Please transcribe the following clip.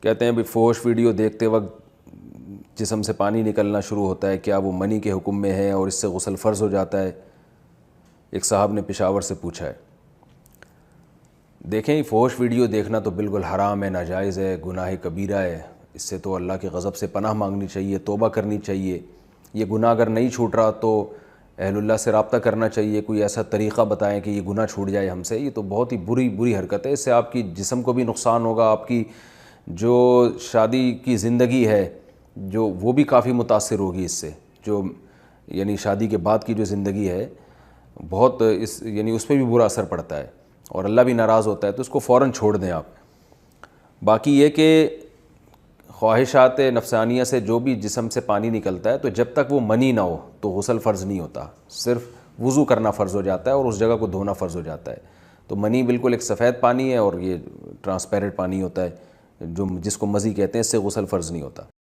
کہتے ہیں بھی فوش ویڈیو دیکھتے وقت جسم سے پانی نکلنا شروع ہوتا ہے، کیا وہ منی کے حکم میں ہے اور اس سے غسل فرض ہو جاتا ہے؟ ایک صاحب نے پشاور سے پوچھا ہے۔ دیکھیں، فوش ویڈیو دیکھنا تو بالکل حرام ہے، ناجائز ہے، گناہ کبیرہ ہے۔ اس سے تو اللہ کے غضب سے پناہ مانگنی چاہیے، توبہ کرنی چاہیے۔ یہ گناہ اگر نہیں چھوٹ رہا تو اہل اللہ سے رابطہ کرنا چاہیے، کوئی ایسا طریقہ بتائیں کہ یہ گناہ چھوٹ جائے ہم سے۔ یہ تو بہت ہی بری حرکت ہے، اس سے آپ کی جسم کو بھی نقصان ہوگا، آپ کی جو شادی کی زندگی ہے جو وہ بھی کافی متاثر ہوگی اس سے، جو یعنی شادی کے بعد کی جو زندگی ہے بہت اس پہ بھی برا اثر پڑتا ہے اور اللہ بھی ناراض ہوتا ہے، تو اس کو فوراً چھوڑ دیں آپ۔ باقی یہ کہ خواہشات نفسانیہ سے جو بھی جسم سے پانی نکلتا ہے تو جب تک وہ منی نہ ہو تو غسل فرض نہیں ہوتا، صرف وضو کرنا فرض ہو جاتا ہے اور اس جگہ کو دھونا فرض ہو جاتا ہے۔ تو منی بالکل ایک سفید پانی ہے اور یہ ٹرانسپیرنٹ پانی ہوتا ہے، جس کو مزی کہتے ہیں، اس سے غسل فرض نہیں ہوتا۔